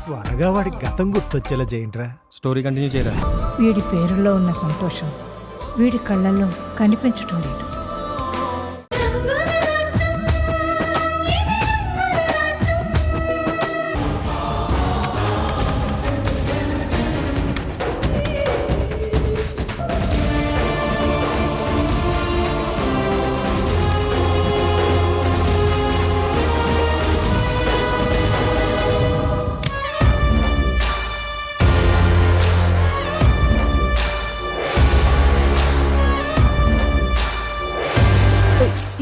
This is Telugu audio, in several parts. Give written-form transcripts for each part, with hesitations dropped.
త్వరగా వాడి గతం గుర్తొచ్చేలా చేయండిరా. స్టోరీ కంటిన్యూ చేయరా. వీడి పేరులో ఉన్న సంతోషం వీడి కళ్ళల్లో కనిపించటం లేదు.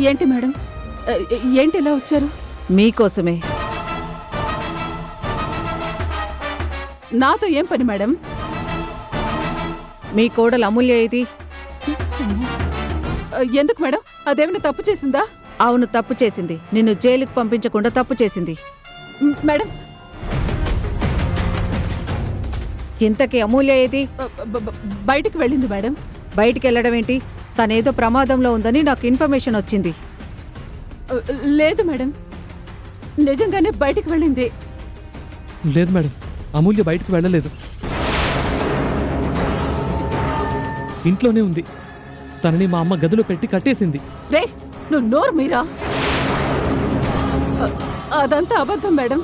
ఏంటి మేడం, ఏంటి ఇలా వచ్చారు? మీకోసమే. నాతో ఏం పని మేడం? మీ కోడలు అమూల్య ఇది. ఎందుకు మేడం? అదేమైనా తప్పు చేసిందా? అవును, తప్పు చేసింది. నిన్ను జైలుకు పంపించకుండా తప్పు చేసింది. మేడం, ఇంతకీ అమూల్య ఏది? బయటికి వెళ్ళింది మేడం. బయటికి వెళ్ళడం ఏంటి? తనేదో ప్రమాదంలో ఉందని నాకు ఇన్ఫర్మేషన్ వచ్చింది. లేదు మేడం, నిజంగానే బయటికి వెళ్ళింది. లేదు మేడం, అమూల్య బయటకు వెళ్ళలేదు, ఇంట్లోనే ఉంది. తనని మా అమ్మ గదిలో పెట్టి కట్టేసింది. రే, నువ్వు నోరు మీరా? అదంతా అబద్ధం మేడం.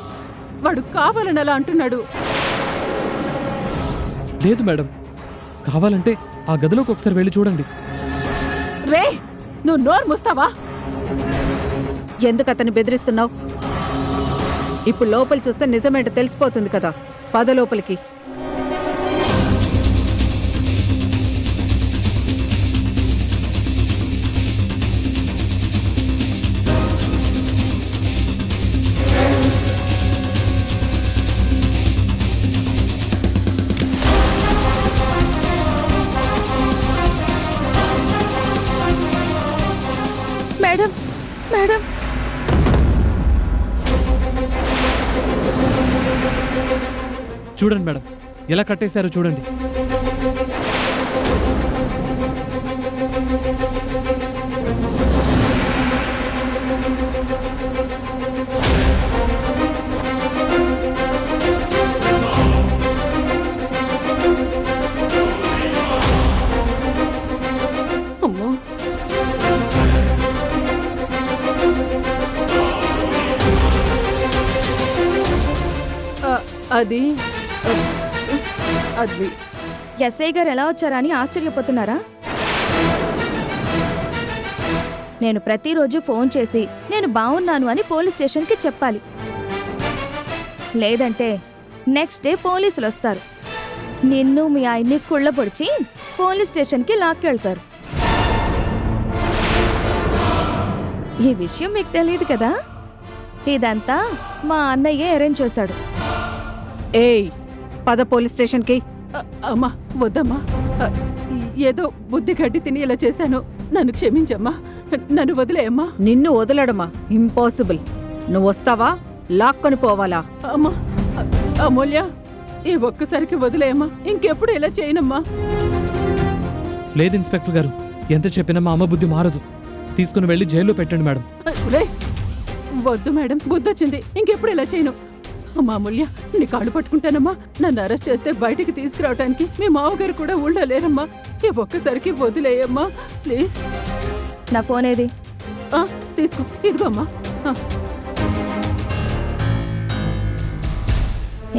వాడు కావాలని అలా అంటున్నాడు. లేదు మేడం, కావాలంటే ఆ గదిలోకి ఒకసారి వెళ్ళి చూడండి. రే, నువ్వు నోరు మూస్తావా? ఎందుకు అతన్ని బెదిరిస్తున్నావు? ఇప్పుడు లోపలి చూస్తే నిజమేంటో తెలిసిపోతుంది కదా. పద లోపలికి. మేడం, మేడం, చూడండి మేడం, ఎలా కట్టేశారో చూడండి. అమ్మో, అది అది ఎస్ఐ గారు ఎలా వచ్చారా అని ఆశ్చర్యపోతున్నారా? నేను ప్రతిరోజు ఫోన్ చేసి నేను బాగున్నాను అని పోలీస్ స్టేషన్కి చెప్పాలి. లేదంటే నెక్స్ట్ డే పోలీసులు వస్తారు. నిన్ను మీ ఆయన్ని కుళ్ళబొడిచి పోలీస్ స్టేషన్కి లాక్కెళ్తారు. ఈ విషయం మీకు తెలియదు కదా. ఇదంతా మా అన్నయ్యే అరేంజ్ చేశాడు. ఏయ్, పద పోలీస్ స్టేషన్కి. అమ్మా, వద్దమ్మా. ఏదో బుద్ధి గడ్డి తిని ఇలా చేశాను. నన్ను క్షమించమ్మా. నన్ను వదిలేయమ్మా. నిన్ను వదలడమా? ఇంపాసిబుల్. నువ్వు వస్తావా లాక్కొని పోవాలా? అమ్మా, అమూల్య, ఈ ఒక్కసారికి వదిలేయమ్మా. ఇంకెప్పుడు ఇలా చేయనమ్మా. లేదు ఇన్స్పెక్టర్ గారు, ఎంత చెప్పినా మా అమ్మ బుద్ధి మారదు. తీసుకుని వెళ్ళి జైల్లో పెట్టండి మేడం. రే, వద్దు మేడం, బుద్ధొచ్చింది. ఇంకెప్పుడు ఇలా చేయను. అమ్మా అమూల్య, నీ కాళ్ళు పట్టుకుంటానమ్మా. నన్ను అరెస్ట్ చేస్తే బయటికి తీసుకురావడానికి మీ మావగారు కూడా ఉండలేరమ్మా. ఈ ఒక్కసారికి వదిలేయమ్మా ప్లీజ్. నా ఫోన్ ఏది? తీసుకో, ఇదిగో అమ్మా.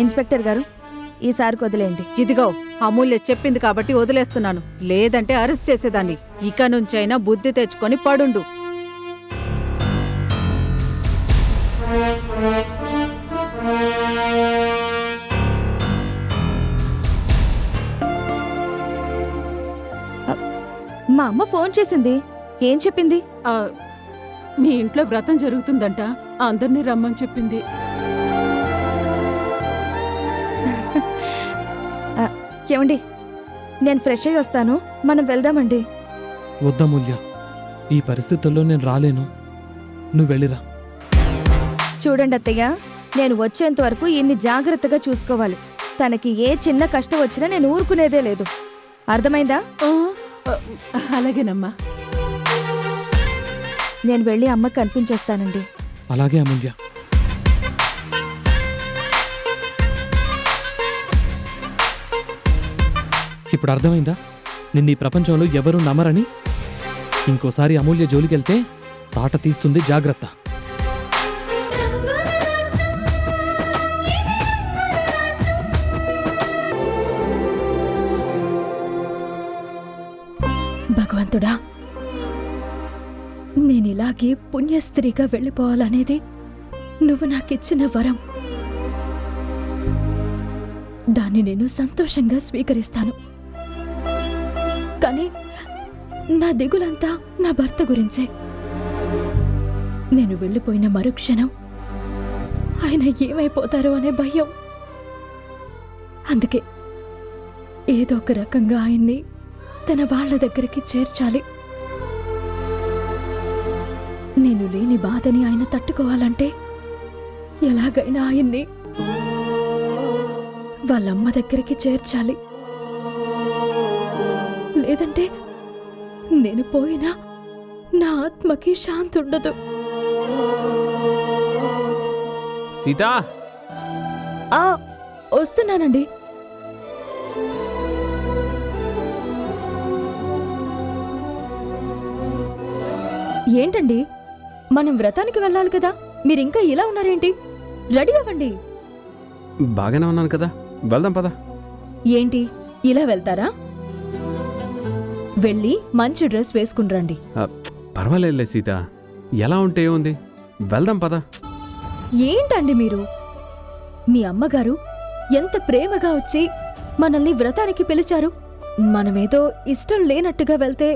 ఇన్స్పెక్టర్ గారు, ఈసారికి వదిలేయండి. ఇదిగో, అమూల్య చెప్పింది కాబట్టి వదిలేస్తున్నాను. లేదంటే అరెస్ట్ చేసేదాన్ని. ఇక నుంచైనా బుద్ధి తెచ్చుకొని పడుండు. మా అమ్మ ఫోన్ చేసింది. ఏం చెప్పింది? మీ ఇంట్లో వ్రతం జరుగుతుందంట, అందరినీ రమ్మని చెప్పింది. ఏమండి, నేను ఫ్రెష్ అయ్యి వస్తాను, మనం వెళ్దామండి. వద్దమూల్య, ఈ పరిస్థితుల్లో నేను రాలేను, నువ్వు వెళ్ళిరా. చూడండి అత్తయ్య, నేను వచ్చేంత వరకు ఇన్ని జాగ్రత్తగా చూసుకోవాలి. తనకి ఏ చిన్న కష్టం వచ్చినా నేను ఊరుకునేదే లేదు. అర్థమైందా? అలాగేనమ్మా. నేను వెళ్ళి అమ్మకి కనిపించొస్తానండి. అలాగే అమూల్య. ఇప్పుడు అర్థమైందా? నిన్న ఈ ప్రపంచంలో ఎవరూ నమ్మరని. ఇంకోసారి అమూల్య జోలికెళ్తే తాట తీస్తుంది, జాగ్రత్త. భగవంతుడా, నేనిలాగే పుణ్యస్త్రీగా వెళ్ళిపోవాలనేది నువ్వు నాకిచ్చిన వరం. దాన్ని నేను సంతోషంగా స్వీకరిస్తాను. కానీ నా దిగులంతా నా భర్త గురించే. నేను వెళ్ళిపోయిన మరుక్షణం ఆయన ఏమైపోతారో అనే భయం. అందుకే ఏదో ఒక రకంగా ఆయన్ని తన వాళ్ళ దగ్గరికి చేర్చాలి. నేను లేని బాధని ఆయన తట్టుకోవాలంటే ఎలాగైనా ఆయన్ని వాళ్ళమ్మ దగ్గరికి చేర్చాలి. లేదంటే నేను పోయినా నా ఆత్మకి శాంతి ఉండదు. సీతా, వస్తున్నానండి. ఏంటండి, మనం వ్రతానికి వెళ్ళాలి కదా, మీరింకా ఇలా ఉన్నారేంటి? రెడీ అవ్వండి. బాగానే ఉన్నాను కదా, వెళ్దాం పద. ఏంటి ఇలా వెళ్తారా? వెళ్ళి మంచి డ్రెస్ వేసుకుని రండి. పర్వాలేదులే సీత, ఎలా ఉంటే ఏముంది, వెళ్దాం పద. ఏంటండి మీరు? మీ అమ్మగారు ఎంత ప్రేమగా వచ్చి మనల్ని వ్రతానికి పిలిచారు. మనమేదో ఇష్టం లేనట్టుగా వెళ్తే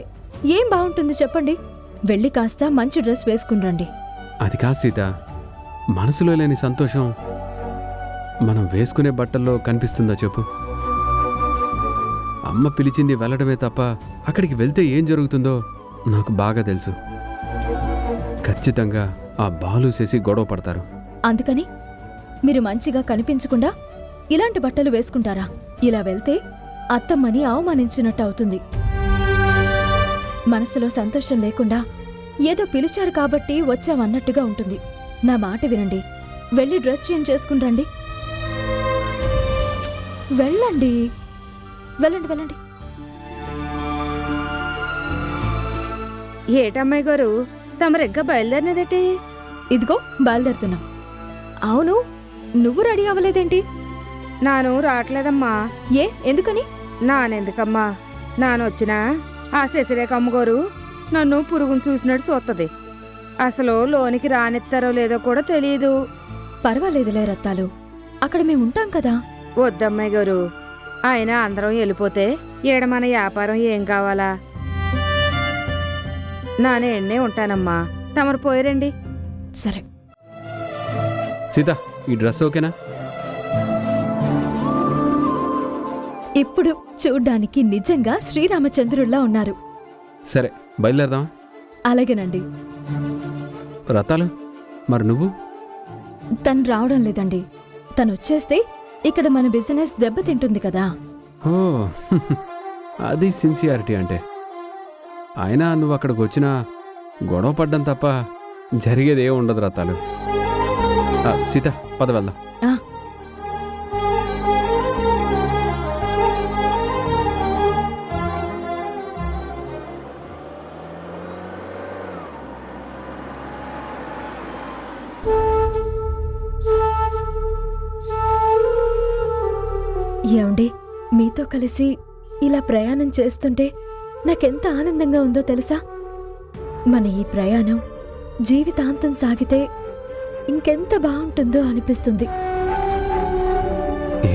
ఏం బాగుంటుంది చెప్పండి? వెళ్ళి కాస్త మంచి డ్రెస్ వేసుకుని రండి. అది కాదు సీత, మనసులో లేని సంతోషం మనం వేసుకునే బట్టల్లో కనిపిస్తుందా చెప్పు? అమ్మ పిలిచింది వెళ్ళడమే తప్ప అక్కడికి వెళ్తే ఏం జరుగుతుందో నాకు బాగా తెలుసు. ఖచ్చితంగా ఆ బాలు చేసి గొడవ పడతారు. అందుకని మీరు మంచిగా కనిపించకుండా ఇలాంటి బట్టలు వేసుకుంటారా? ఇలా వెళ్తే అత్తమ్మని అవమానించినట్టు అవుతుంది. మనసులో సంతోషం లేకుండా ఏదో పిలిచారు కాబట్టి వచ్చామన్నట్టుగా ఉంటుంది. నా మాట వినండి, వెళ్ళి డ్రెస్ చేంజ్ చేసుకుని రండి. వెళ్ళండి, వెళ్ళండి, వెళ్ళండి. ఏటమ్మాయి గారు, తమరింకా బయలుదేరినదేటి? ఇదిగో బయలుదేరుతున్నాం. అవును, నువ్వు రెడీ అవ్వలేదేంటి? నాను రావట్లేదమ్మా. ఏ, ఎందుకని? నానెందుకమ్మా, నానొచ్చినా ఆ శశిరేఖ అమ్మగారు నన్ను పురుగును చూసినట్టు చూస్తుంది. అసలు లోనికి రానిస్తారో లేదో కూడా తెలియదు. పర్వాలేదులే రత్తాలు, అక్కడ మేముంటాం కదా. వద్దమ్మాయి గారు, ఆయన అందరం వెళ్ళిపోతే ఈడ మన వ్యాపారం ఏం కావాలా? నానే ఎన్నే ఉంటానమ్మా, తమరు పోయిరండి. సరే. సీత, ఈ డ్రెస్ ఓకేనా? ఇప్పుడు చూడ్డానికి నిజంగా శ్రీరామచంద్రుల్లా ఉన్నారు. సరే, బయలుదేరదాం. అలాగేనండి. రతాలు, మరి నువ్వు? తను రావడం లేదండి. తను వచ్చేస్తే ఇక్కడ మన బిజినెస్ దెబ్బతింటుంది కదా. ఓ, అది సిన్సియారిటీ అంటే. అయినా నువ్వు అక్కడికి వచ్చినా గొడవ పడ్డం తప్ప జరిగేది ఏం ఉండదు రతాలు. సీత, పద వెళ్దాం. ఆ, ఏమండి, మీతో కలిసి ఇలా ప్రయాణం చేస్తుంటే నాకెంత ఆనందంగా ఉందో తెలుసా? మన ఈ ప్రయాణం జీవితాంతం సాగితే ఇంకెంత బాగుంటుందో అనిపిస్తుంది.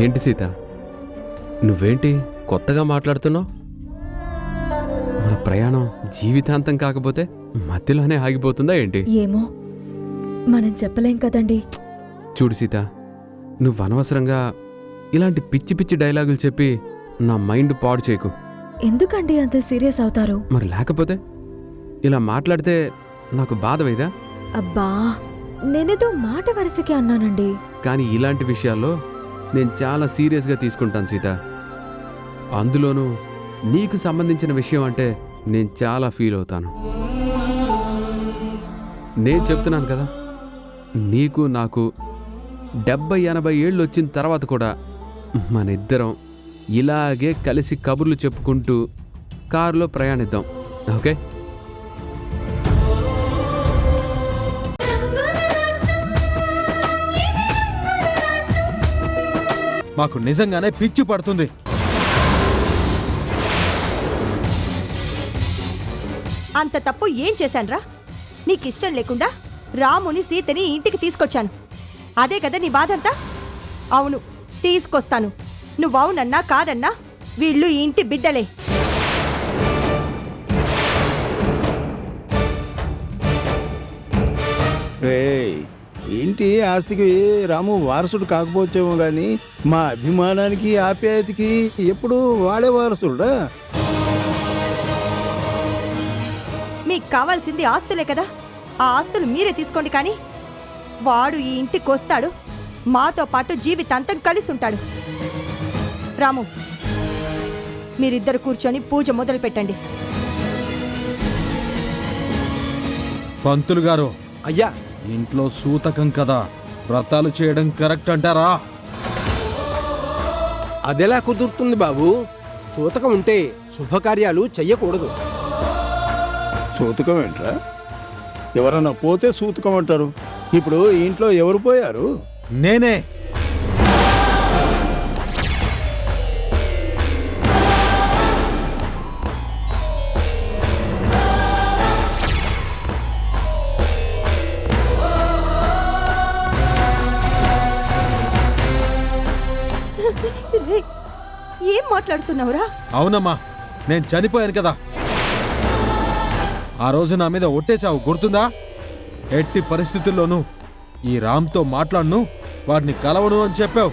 ఏంటి సీత, నువ్వేంటి కొత్తగా మాట్లాడుతున్నావు? మన ప్రయాణం జీవితాంతం కాకపోతే మధ్యలోనే ఆగిపోతుందా ఏంటి? ఏమో, మనం చెప్పలేం కదండి. చూడు సీత, నువ్వు అనవసరంగా ఇలాంటి పిచ్చి పిచ్చి డైలాగులు చెప్పి నా మైండ్ పాడు చేయకు. ఎందుకండి అంత సీరియస్ అవుతారు? మరి లేకపోతే ఇలా మాట్లాడితే నాకు బాధ వేదా? అబ్బా, నేనేదో మాట వరుసకి అన్నానండి. కానీ ఇలాంటి విషయాల్లో నేను చాలా సీరియస్గా తీసుకుంటాను సీత. అందులోనూ నీకు సంబంధించిన విషయం అంటే నేను చాలా ఫీల్ అవుతాను. నేను చెప్తున్నాను కదా, నీకు నాకు 70-80 ఏళ్ళు వచ్చిన తర్వాత కూడా మన ఇద్దరం ఇలాగే కలిసి కబుర్లు చెప్పుకుంటూ కారులో ప్రయాణిద్దాం. ఓకే? మాకు నిజంగానే పిచ్చి పడుతుంది. అంత తప్పు ఏం చేశాన్రా? నీకిష్టం లేకుండా రాముని సీతని ఇంటికి తీసుకొచ్చాను. అదే కదా నీ బాధంతా? అవును, తీసుకొస్తాను. నువ్వవునన్నా కాదన్నా వీళ్ళు ఈ ఇంటి బిడ్డలే. ఇంటి ఆస్తికి రాము వారసుడు కాకపోవచ్చేమో గాని మా అభిమానానికి ఆప్యాయతకి ఎప్పుడు వాడే వారసుడా? మీకు కావాల్సింది ఆస్తులే కదా, ఆ ఆస్తులు మీరే తీసుకోండి. కానీ వాడు ఈ ఇంటికి వస్తాడు, మాతో పాటు జీవితాంతం కలిసి ఉంటాడు. రాము, మీరిద్దరు కూర్చొని పూజ మొదలు పెట్టండి. పంతులు గారు, అయ్యా, ఇంట్లో సూతకం కదా, వ్రతాలు చేయడం కరెక్ట్ అంటారా? అదెలా కుదురుతుంది బాబు? సూతకం ఉంటే శుభకార్యాలు చెయ్యకూడదు. సూతకం ఏంట్రా? ఎవరన్నా పోతే సూతకం అంటారు. ఇప్పుడు ఈ ఇంట్లో ఎవరు పోయారు? నేనే. రే, ఏం మాట్లాడుతున్నావురా? అవునమ్మా, నేను చనిపోయాను కదా. ఆ రోజు నా మీద ఒట్టేశావు, గుర్తుందా? ఎట్టి పరిస్థితుల్లోనూ ఈ రామ్తో మాట్లాడను, వాడిని కలవను అని చెప్పావు.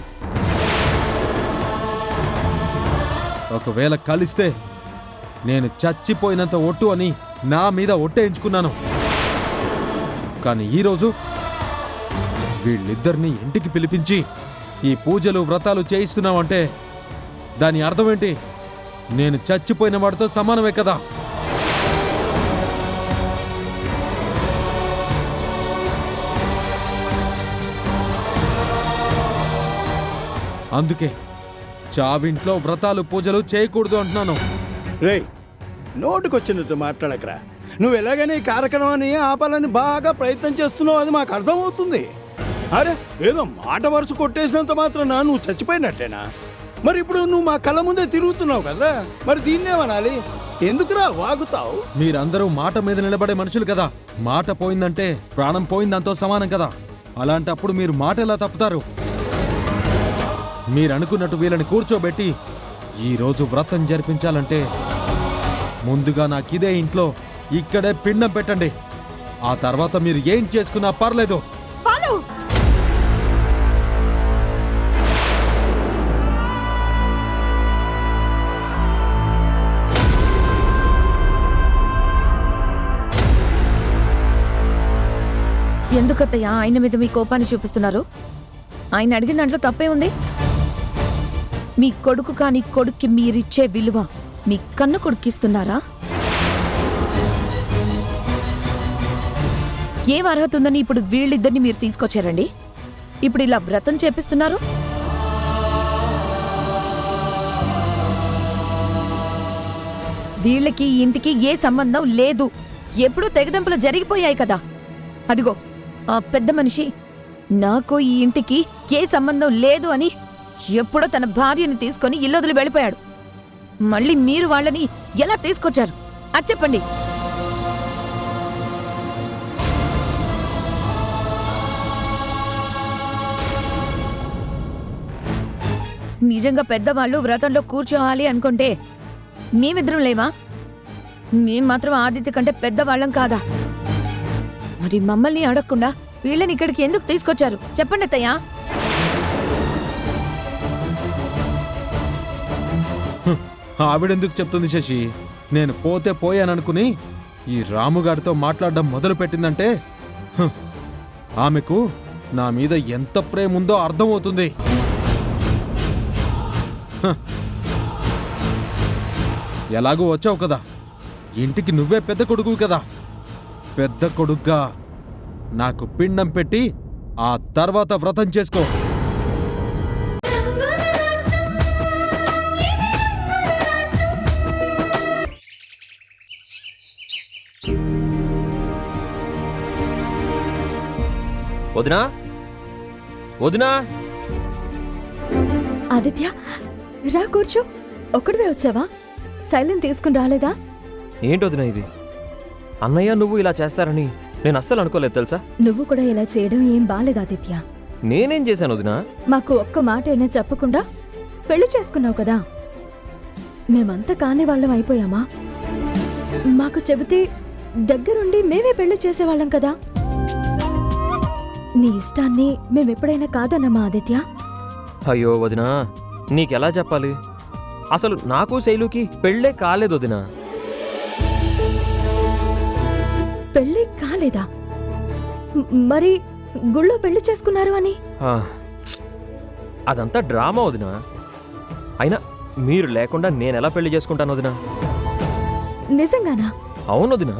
ఒకవేళ కలిస్తే నేను చచ్చిపోయినంత ఒట్టు అని నా మీద ఒట్టేయించుకున్నాను. కానీ ఈరోజు వీళ్ళిద్దరినీ ఇంటికి పిలిపించి ఈ పూజలు వ్రతాలు చేయిస్తున్నావంటే దాని అర్థం ఏంటి? నేను చచ్చిపోయిన వాడితో సమానమే కదా. అందుకే చావింట్లో వ్రతాలు పూజలు చేయకూడదు అంటున్నాను. రేయ్, నోటికొచ్చినట్టు మాట్లాడకరా. నువ్వు ఎలాగైనా ఈ కార్యక్రమాన్ని ఆపాలని బాగా ప్రయత్నం చేస్తున్నావు, అది మాకు అర్థమవుతుంది. అరే, ఏదో మాట వరుస కొట్టేసినంత మాత్రాన నువ్వు చచ్చిపోయినట్టేనా? మరి ఇప్పుడు నువ్వు మా కళ్ళ ముందే తిరుగుతున్నావు కదరా, మరి దీన్నేమనాలి? ఎందుకురా వాగుతావు? మీరందరూ మాట మీద నిలబడే మనుషులు కదా. మాట పోయిందంటే ప్రాణం పోయిందంతో సమానం కదా. అలాంటప్పుడు మీరు మాట ఎలా తప్పుతారు? మీరనుకున్నట్టు వీళ్ళని కూర్చోబెట్టి ఈరోజు వ్రతం జరిపించాలంటే ముందుగా నాకిదే ఇంట్లో ఇక్కడే పిండం పెట్టండి. ఆ తర్వాత మీరు ఏం చేసుకున్నా పర్లేదు. బాలు, ఎందుకత్తయ్య ఆయన మీద మీ కోపాన్ని చూపిస్తున్నారు? ఆయన అడిగిన దాంట్లో తప్పే ఉంది. మీ కొడుకు కాని కొడుక్కి మీరిచ్చే విలువ మీ కన్ను కొడుకిస్తున్నారా? ఏం అర్హత ఉందని ఇప్పుడు వీళ్ళిద్దరిని మీరు తీసుకొచ్చారండి? ఇప్పుడు ఇలా వ్రతం చేపిస్తున్నారు? వీళ్ళకి ఈ ఇంటికి ఏ సంబంధం లేదు. ఎప్పుడూ తెగదెంపులు జరిగిపోయాయి కదా. అదిగో ఆ పెద్ద మనిషి నాకు ఈ ఇంటికి ఏ సంబంధం లేదు అని ఎప్పుడో తన భార్యని తీసుకొని ఇల్లొదిలి వెళ్ళిపోయాడు. మళ్ళీ మీరు వాళ్ళని ఎలా తీసుకొచ్చారు అది చెప్పండి. నిజంగా పెద్దవాళ్ళు వ్రతంలో కూర్చోవాలి అనుకుంటే మేమిద్దరం లేవా? మేం మాత్రం ఆదిత్య కంటే పెద్దవాళ్ళం కాదా? మరి మమ్మల్ని అడగకుండా వీళ్ళని ఇక్కడికి ఎందుకు తీసుకొచ్చారు చెప్పండి అత్తయ్యా. ఆవిడెందుకు చెప్తుంది శశి? నేను పోతే పోయాననుకుని ఈ రాముగాడితో మాట్లాడడం మొదలు పెట్టిందంటే ఆమెకు నా మీద ఎంత ప్రేమ ఉందో అర్థమవుతుంది. ఎలాగూ వచ్చావు కదా, ఇంటికి నువ్వే పెద్ద కొడుకు కదా. పెద్ద కొడుగ్గా నాకు పిండం పెట్టి ఆ తర్వాత వ్రతం చేసుకో. వదినా వదినా ఆదిత్య రా కూర్చో. ఒక్కడివే వచ్చావా? సైలెంట్ తీసుకుని రాలేదా? ఏంటి వదినా ఇది? అన్నయ్య నువ్వు ఇలా చేస్తారని నేను అస్సలు అనుకోలేదు తెలుసా. నువ్వు కూడా ఇలా చేయడం ఏం బాలేదు ఆదిత్య. నేనేం చేశాను వదినా? మాకు ఒక్క మాట అయినా చెప్పకుండా పెళ్లి చేసుకున్నావు కదా. మేమంతా కాని వాళ్ళం అయిపోయామా? మాకు చెబితే దగ్గరుండి మేమే పెళ్లి చేసేవాళ్ళం కదా. నీ ఇష్టాన్ని మేమెప్పుడైనా కాదన్నమా ఆదిత్య? అయ్యో వదినా, నీకెలా చెప్పాలి? అసలు నాకు శైలుకి పెళ్ళే కాలేదు వదినా. పెళ్లి కాలేదా? మరి గుళ్ళో పెళ్లి చేసుకున్నారు అని? ఆ, అదంతా డ్రామా వదినా. అయినా మీరు లేకుండా నేనెలా పెళ్లి చేసుకుంటాను వదినా? నిజంగానా? అవును వదినా.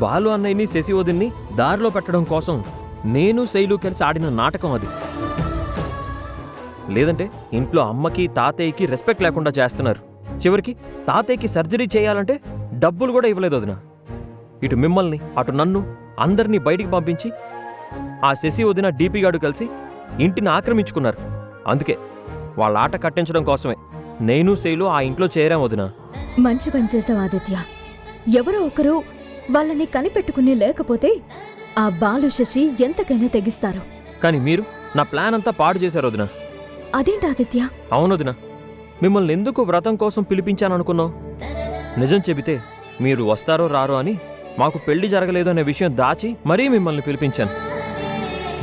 బాలు అన్నయ్యని శశి వదిన్ని దారిలో పెట్టడం కోసం నేను శైలు కలిసి ఆడిన నాటకం అది. లేదంటే ఇంట్లో అమ్మకి తాతయ్యకి రెస్పెక్ట్ లేకుండా చేస్తున్నారు. చివరికి తాతయ్యకి సర్జరీ చేయాలంటే డబ్బులు కూడా ఇవ్వలేదు వదినా. ఇటు మిమ్మల్ని అటు నన్ను అందరినీ బయటికి పంపించి ఆ శశి వదిన డీపీ గాడు కలిసి ఇంటిని ఆక్రమించుకున్నారు. అందుకే వాళ్ళ ఆట కట్టించడం కోసమే నేను శైలు ఆ ఇంట్లో చేరాం వదినా. మంచి పని చేసావు ఆదిత్య. ఎవరో ఒకరు వాళ్ళని కనిపెట్టుకుని లేకపోతే ఆ బాలు శశి ఎంతకైనా తెగిస్తారు. కానీ మీరు నా ప్లాన్ అంతా పాడు చేశారు వదినా. అదేంటి ఆదిత్య? అవును వదినా, మిమ్మల్ని ఎందుకు వ్రతం కోసం పిలిపించాననుకున్నావు? నిజం చెబితే మీరు వస్తారో రారో అని మాకు పెళ్లి జరగలేదు అనే విషయం దాచి మరీ మిమ్మల్ని పిలిపించాను.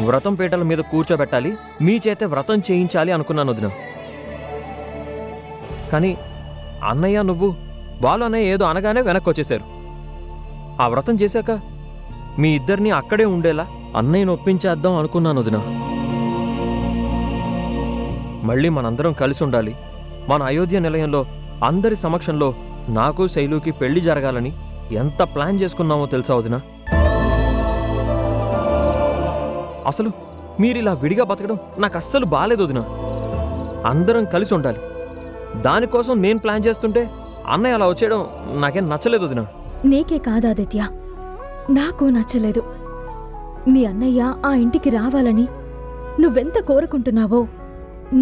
వ్రతం పీటల మీద కూర్చోబెట్టాలి, మీ చేతే వ్రతం చేయించాలి అనుకున్నాను వదినా. కానీ అన్నయ్య నువ్వు బాలు అన్నయ్య ఏదో అనగానే వెనక్కి వచ్చేశారు. ఆ వ్రతం చేశాక మీ ఇద్దరిని అక్కడే ఉండేలా అన్నయ్యను ఒప్పించేద్దాం అనుకున్నాను వదినా. మళ్ళీ మనందరం కలిసి ఉండాలి, మన అయోధ్య నిలయంలో అందరి సమక్షంలో నాకు శైలుకి పెళ్లి జరగాలని ఎంత ప్లాన్ చేసుకున్నామో తెలుసా వదినా? అసలు మీరిలా విడిగా బతకడం నాకు అస్సలు బాలేదు వదినా. అందరం కలిసి ఉండాలి, దానికోసం నేను ప్లాన్ చేస్తుంటే అన్నయ్య అలా వచ్చేయడం నాకేం నచ్చలేదు వదినా. నీకే కాదాదిత్య, నాకు నచ్చలేదు. మీ అన్నయ్య ఆ ఇంటికి రావాలని నువ్వెంత కోరుకుంటున్నావో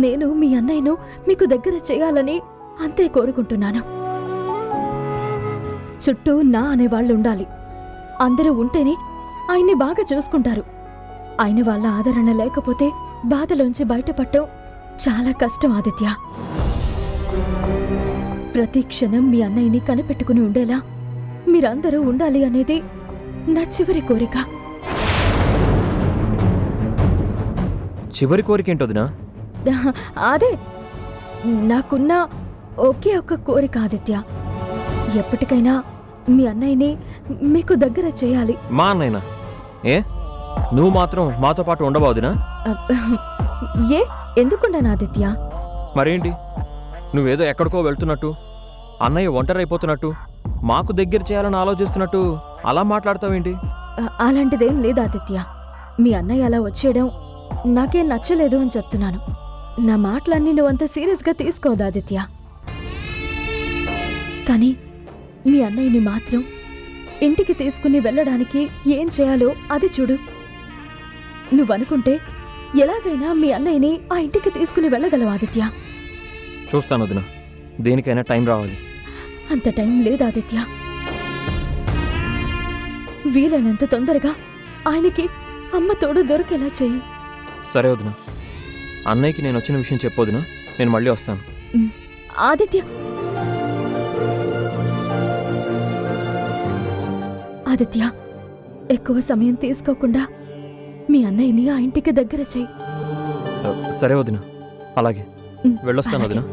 నేను మీ అన్నయ్యను మీకు దగ్గర చేయాలని అంతే కోరుకుంటున్నాను. చుట్టూ నా అనేవాళ్ళు ఉండాలి. అందరూ ఉంటేనే ఆయన్ని బాగా చూసుకుంటారు. ఆయన వాళ్ళ ఆదరణ లేకపోతే బాధలోంచి బయటపడటం చాలా కష్టం ఆదిత్య. ప్రతి క్షణం మీ అన్నయ్యని కనిపెట్టుకుని ఉండేలా మీరందరూ ఉండాలి అనేది నా చివరి కోరిక. చివరి కోరిక ఏంటొదినా? అదే నాకున్న ఒకే ఒక్క కోరిక ఆదిత్య. ఎప్పటికైనా మీ అన్నయ్యని మీకు దగ్గర చేయాలి. మా అన్నయ్యనా? ఏ నువ్వు మాత్రం మాతో పాటు ఉండబోదునా? ఏ ఎందుకుండాను ఆదిత్య? మరేంటి, నువ్వేదో ఎక్కడికో వెళ్తున్నట్టు, అన్నయ్య ఒంటరైపోతున్నట్టు, మాకు దగ్గర చేయాలని ఆలోచిస్తున్నట్టు అలా మాట్లాడతావేంటి? అలాంటిదేం లేదు ఆదిత్య. మీ అన్నయ్య అలా వచ్చేయడం నాకేం నచ్చలేదు అని చెప్తున్నాను. నా మాటలన్నీ నువ్వంత సీరియస్గా తీసుకోవద్దు ఆదిత్య. కానీ మీ అన్నయ్యని మాత్రం ఇంటికి తీసుకుని వెళ్ళడానికి ఏం చేయాలో అది చూడు. నువ్వనుకుంటే ఎలాగైనా మీ అన్నయ్యని ఆ ఇంటికి తీసుకుని వెళ్ళగలవు ఆదిత్య. చూస్తాను వదినా, దేనికైనా టైం రావాలి. అంత టైం లేదు ఆదిత్య. వీలైనంత తొందరగా ఆయనకి అమ్మ తోడు దొరికేలా చెయ్యి. సరే వదినా, అన్నయ్యకి నేను వచ్చిన విషయం చెప్పొదినా, నేను మళ్ళీ వస్తాను. ఆదిత్య ఆదిత్య ఎక్కువ సమయం తీసుకోకుండా మీ అన్నయ్యని ఆ ఇంటికి దగ్గర చెయ్యి. సరే వదినా, అలాగే వెళ్ళొస్తాను వదినా.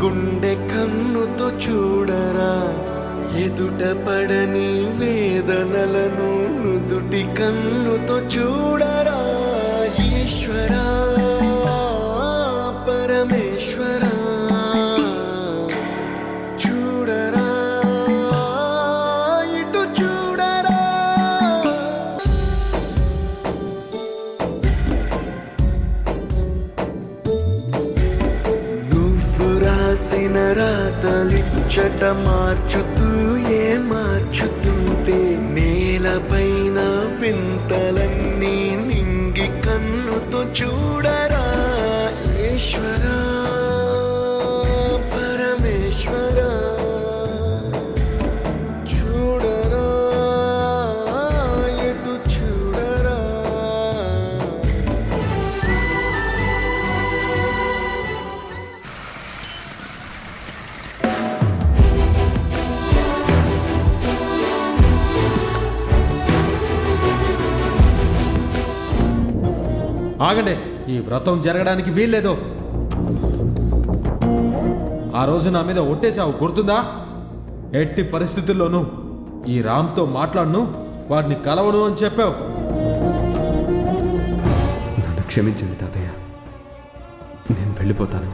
గుండె కన్నుతో చూడరా, ఎదుట పడని వేదనలను నుదుటి కన్నుతో చూడరా. ఈశ్వరా పరమేశ్వరా చూడరా, ఇటు చూడరా. నువ్వు రాసిన రాతలిచ్చట మార్చుతూ మార్చుతుంటే నేలపైన వింతలన్నీ నింగి కన్నుతో చూడరా. ఈశ్వరా పరమేశ్వరా చూడరా, ఎటు చూడరా. ఆగండి, ఈ వ్రతం జరగడానికి వీల్లేదు. ఆ రోజు నా మీద ఒట్టేశావు, గుర్తుందా? ఎట్టి పరిస్థితుల్లోనూ ఈ రామ్తో మాట్లాడను, వాడిని కలవను అని చెప్పావు. నన్ను క్షమించండి తాతయ్య, నేను వెళ్ళిపోతాను.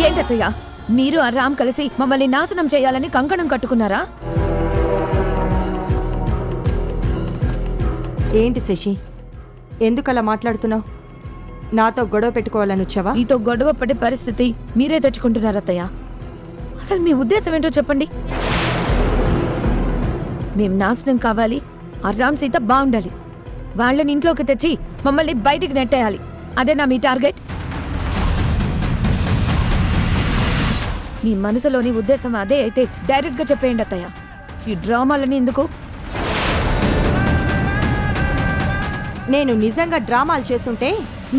ఏంటత్తయ్య, మీరు ఆ రామ్ కలిసి మమ్మల్ని నాశనం చేయాలని కంకణం కట్టుకున్నారా? ఏంటి శశి, ఎందుకలా మాట్లాడుతున్నావు? నాతో గొడవ పెట్టుకోవాలని వచ్చావా? మీతో గొడవ పడే పరిస్థితి మీరే తెచ్చుకుంటున్నారు అత్తయ్య. అసలు మీ ఉద్దేశం ఏంటో చెప్పండి. మేం నాశనం కావాలి, ఆ రామ్ సీత బాగుండాలి, వాళ్ళని ఇంట్లోకి తెచ్చి మమ్మల్ని బయటికి నెట్టేయాలి, అదేనా మీ టార్గెట్? మీ మనసులోని ఉద్దేశం అదే అయితే డైరెక్ట్గా చెప్పేయండి అత్తయ్య. ఈ డ్రామాలని ఎందుకు? నేను నిజంగా డ్రామాలు చేసుంటే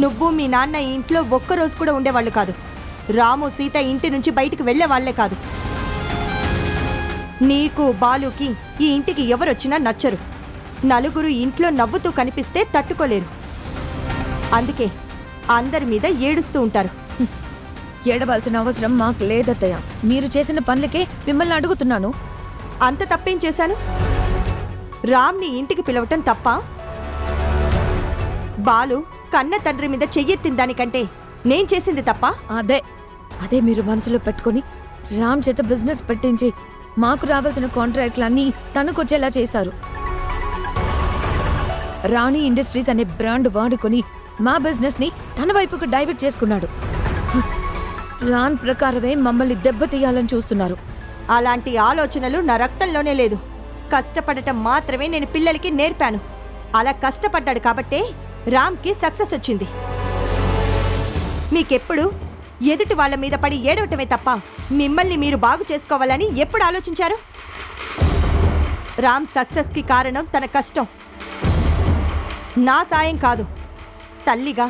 నువ్వు మీ నాన్న ఈ ఇంట్లో ఒక్కరోజు కూడా ఉండేవాళ్ళు కాదు. రాము సీత ఇంటి నుంచి బయటికి వెళ్లేవాళ్లే కాదు. నీకు బాలుకి ఈ ఇంటికి ఎవరొచ్చినా నచ్చరు. నలుగురు ఇంట్లో నవ్వుతూ కనిపిస్తే తట్టుకోలేరు. అందుకే అందరి మీద ఏడుస్తూ ఉంటారు. ఏడవలసిన అవసరం మాకు లేదత్తయ్య. మీరు చేసిన పనులకే మిమ్మల్ని అడుగుతున్నాను. అంత తప్పేం చేశాను? రామ్ని ఇంటికి పిలవటం తప్ప? బాలు కన్న తండ్రి మీద చెయ్యెత్తిన దానికంటే నేను చేసింది తప్ప? అదే మీరు మనసులో పెట్టుకుని రామ్ చేత బిజినెస్ పెట్టించి మాకు రావాల్సిన కాంట్రాక్ట్లన్నీ తనకొచ్చేలా చేశారు. రాణి ఇండస్ట్రీస్ అనే బ్రాండ్ వాడుకొని మా బిజినెస్ ని తన వైపుకు డైవర్ట్ చేసుకున్నాడు. ప్లాన్ ప్రకారమే మమ్మల్ని దెబ్బతీయాలని చూస్తున్నారు. అలాంటి ఆలోచనలు నా రక్తంలోనే లేదు. కష్టపడటం మాత్రమే నేను పిల్లలకి నేర్పాను. అలా కష్టపడ్డాడు కాబట్టే రామ్కి సక్సెస్ వచ్చింది. మీకెప్పుడు ఎదుటి వాళ్ళ మీద పడి ఏడవటమే తప్ప మిమ్మల్ని మీరు బాగు చేసుకోవాలని ఎప్పుడు ఆలోచించారు? రామ్ సక్సెస్కి కారణం తన కష్టం, నా సాయం కాదు. తల్లిగా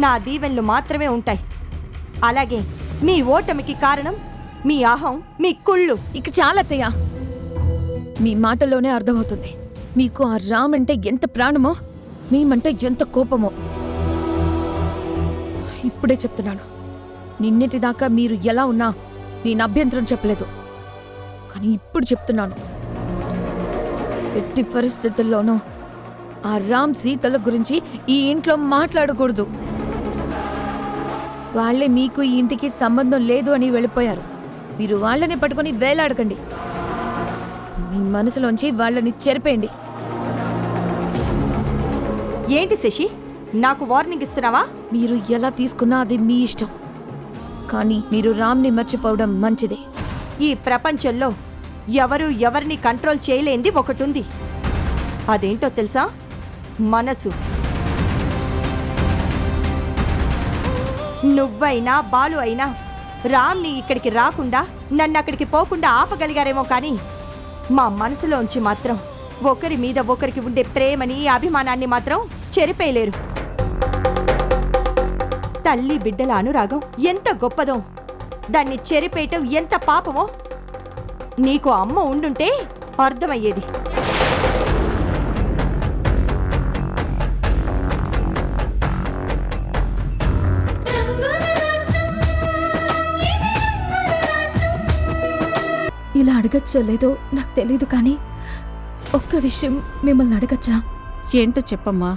నా దీవెనలు మాత్రమే ఉంటాయి. అలాగే మీ ఓటమికి కారణం మీ అహం, మీ కుళ్ళు. ఇక చాలత్తయ్య, మీ మాటలోనే అర్థమవుతుంది మీకు ఆ రామ్ అంటే ఎంత ప్రాణమో, మేమంటే ఎంత కోపమో. ఇప్పుడే చెప్తున్నాను, నిన్నటిదాకా మీరు ఎలా ఉన్నా నేను అభ్యంతరం చెప్పలేదు. కానీ ఇప్పుడు చెప్తున్నాను, ఎట్టి పరిస్థితుల్లోనూ ఆ రామ్ సీతల గురించి ఈ ఇంట్లో మాట్లాడకూడదు. వాళ్లే మీకు ఈ ఇంటికి సంబంధం లేదు అని వెళ్ళిపోయారు. మీరు వాళ్ళని పట్టుకొని వేలాడకండి. మీ మనసులోంచి వాళ్ళని చెరిపేయండి. ఏంటి శశి, నాకు వార్నింగ్ ఇస్తున్నావా? మీరు ఎలా తీసుకున్నా అది మీ ఇష్టం. కానీ మీరు రామ్ని మర్చిపోవడం మంచిదే. ఈ ప్రపంచంలో ఎవరు ఎవరిని కంట్రోల్ చేయలేంది ఒకటుంది. అదేంటో తెలుసా? మనసు. నువ్వైనా బాలు అయినా రామ్ని ఇక్కడికి రాకుండా నన్ను అక్కడికి పోకుండా ఆపగలిగారేమో కానీ మా మనసులోంచి మాత్రం ఒకరి మీద ఒకరికి ఉండే ప్రేమని, అభిమానాన్ని మాత్రం చెరిపేయలేరు. తల్లి బిడ్డల అనురాగం ఎంత గొప్పదో, దాన్ని చెరిపేయటం ఎంత పాపమో నీకు అమ్మ ఉండుంటే అర్థమయ్యేది. ఇలా అడగచ్చో లేదో నాకు తెలీదు, కానీ ఒక్క విషయం మిమ్మల్ని అడగచ్చా? ఏంటో చెప్పమ్మా.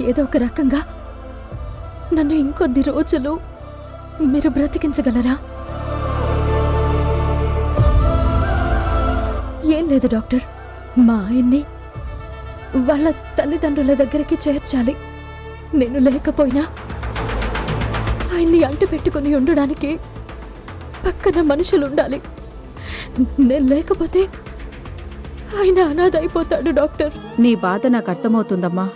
ఏదో ఒక రకంగా నన్ను ఇంకొద్ది రోజులు మీరు బ్రతికించగలరా? ఏం లేదు డాక్టర్, మా ఆయన్ని వాళ్ళ తల్లిదండ్రుల దగ్గరికి చేర్చాలి. నేను లేకపోయినా ఆయన్ని అంటు పెట్టుకుని ఉండడానికి పక్కన మనుషులు ఉండాలి. నేను లేకపోతే ఆయన అనాథ అయిపోతాడు డాక్టర్. నీ బాధ నాకు అర్థమవుతుందమ్మా,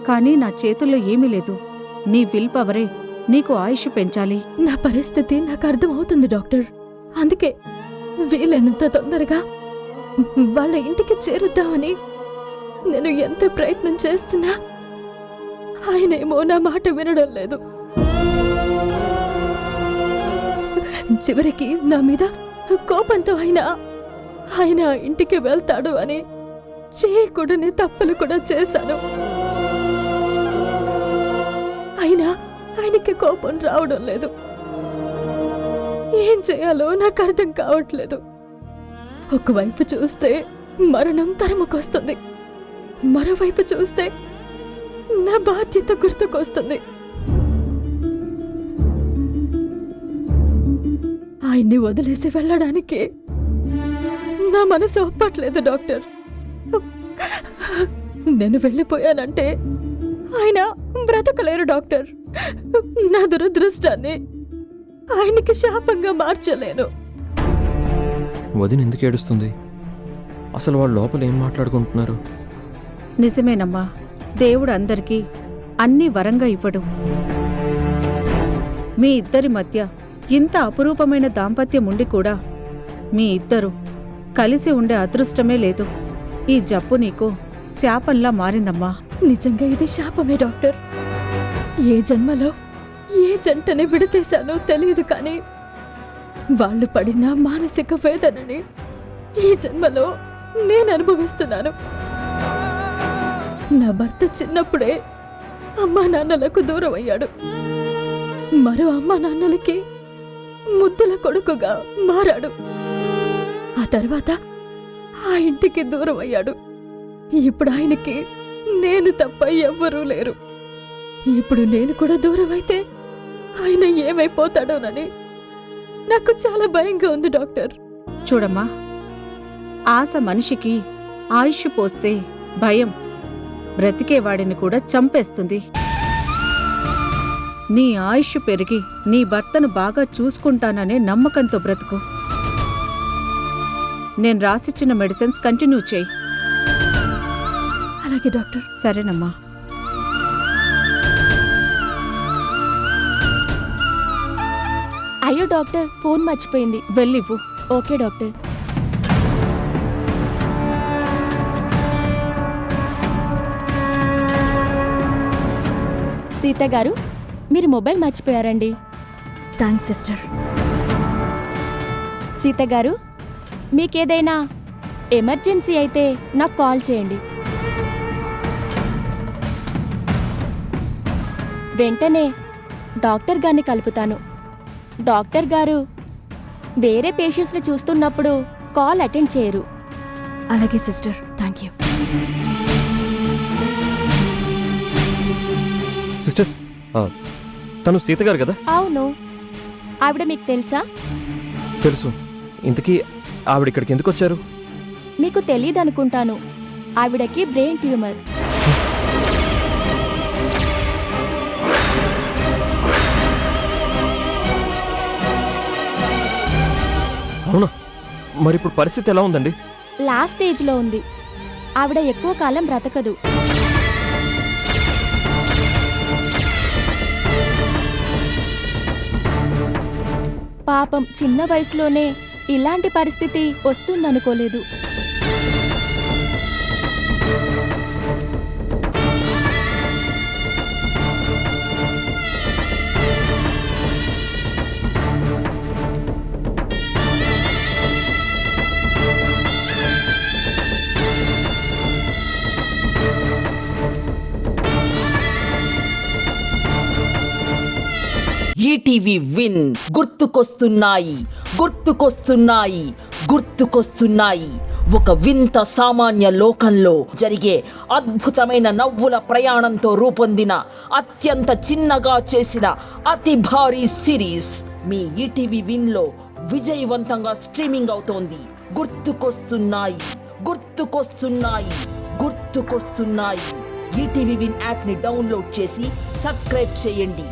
కానీ నా చేతుల్లో ఏమీ లేదు. నీ విల్ పవరే నీకు ఆయుష్ పెంచాలి. నా పరిస్థితి నాకు అర్థమవుతుంది డాక్టర్. అందుకే వీలైనంత తొందరగా వాళ్ళ ఇంటికి చేరుద్దామని నేను ఎంత ప్రయత్నం చేస్తున్నా ఆయనేమో నా మాట వినడం లేదు. చివరికి నా మీద కోపంతో ఆయన ఇంటికి వెళ్తాడు అని చేయకూడని తప్పులు కూడా చేశాను. ఆయనకి కోపం రావడం లేదు. ఏం చేయాలో నాకు అర్థం కావట్లేదు. ఒకవైపు చూస్తే మరణం తరముకొస్తుంది, మరోవైపు చూస్తే నా బాధ్యత గుర్తుకొస్తుంది. ఆయన్ని వదిలేసి వెళ్ళడానికి నా మనసు ఒప్పట్లేదు డాక్టర్. నేను వెళ్ళిపోయానంటే ఆయన బ్రతకలేరు డాక్టర్. నా దురదృష్టాన్ని ఆయనకి శాపంగా మార్చలేను. వదిన ఎందుకు ఏడుస్తుంది? అసలు వాళ్ళు లోపల ఏం మాట్లాడుకుంటున్నారు? నిజమేనమ్మా, దేవుడు అందరికీ అన్ని వరంగా ఇవ్వడు. మీ ఇద్దరి మధ్య ఇంత అపురూపమైన దాంపత్యం ఉండి కూడా మీ ఇద్దరు కలిసి ఉండే అదృష్టమే లేదు. ఈ జబ్బు నీకు శాపంలా మారిందమ్మా. నిజంగా ఇది శాపమే డాక్టర్. ఏ జన్మలో ఏ జంటని విడతీశానో తెలియదు, కానీ వాళ్ళు పడిన మానసిక వేదనని ఈ జన్మలో నేను అనుభవిస్తున్నాను. నా భర్త చిన్నప్పుడే అమ్మా నాన్నలకు దూరం అయ్యాడు. మరో అమ్మా నాన్నలకి ముద్దుల కొడుకుగా మారాడు. ఆ తర్వాత ఆ ఇంటికి దూరం అయ్యాడు. ఇప్పుడు ఆయనకి నేను తప్ప ఎవ్వరూ లేరు. ఇప్పుడు నేను కూడా దూరం అయితే ఆయన ఏమైపోతాడోనని నాకు చాలా భయంగా ఉంది డాక్టర్. చూడమ్మా, ఆశ మనిషికి ఆయుష్ పోస్తే భయం బ్రతికేవాడిని కూడా చంపేస్తుంది. నీ ఆయుష్ పెరిగి నీ భర్తను బాగా చూసుకుంటాననే నమ్మకంతో బ్రతుకు. నేను రాసిచ్చిన మెడిసిన్స్ కంటిన్యూ చేయి. అలాగే డాక్టర్. సరేనమ్మా. అయ్యో డాక్టర్, ఫోన్ మర్చిపోయింది. వెళ్ళివ్వు. Okay doctor. సీత గారు, మీరు మొబైల్ మర్చిపోయారండి. Thanks sister. సీత గారు, మీకేదైనా ఎమర్జెన్సీ అయితే నాకు కాల్ చేయండి. వెంటనే డాక్టర్ గారిని కలుపుతాను. డాక్టర్ గారు వేరే పేషెంట్స్ని చూస్తున్నప్పుడు కాల్ అటెండ్ చేయరు. అలాగే సిస్టర్, థ్యాంక్ యూ. సిస్టర్, తను సీత గారు కదా? అవును. ఆవిడ మీకు తెలుసా? తెలుసు. ఇంతకీ ఆవిడ ఇక్కడికి ఎందుకు వచ్చారు? మీకు తెలీదు అనుకుంటాను. ఆవిడకి బ్రెయిన్ ట్యూమర్. అవునా? మరి ఇప్పుడు పరిస్థితి ఎలా ఉందండి? లాస్ట్ స్టేజ్లో ఉంది. ఆవిడ ఎక్కువ కాలం బ్రతకదు. పాపం చిన్న వయసులోనే ఇలాంటి పరిస్థితి వస్తుందనుకోలేదు. ఈటీవీ విన్ గుర్తుకొస్తున్నాయి, గుర్తుకొస్తున్నాయి, గుర్తుకొస్తున్నాయి. ఒక వింత సామాన్య లోకంలో జరిగే అద్భుతమైన నవ్వుల ప్రయాణంతో రూపొందిన అత్యంత చిన్నగా చేసిన అతి భారీ సిరీస్ మీ ఈటీవీ విన్లో విజయవంతంగా స్ట్రీమింగ్ అవుతోంది. గుర్తుకొస్తున్నాయి, గుర్తుకొస్తున్నాయి, గుర్తుకొస్తున్నాయి. ఈటీవీ విన్ యాప్ని డౌన్లోడ్ చేసి సబ్స్క్రైబ్ చేయండి.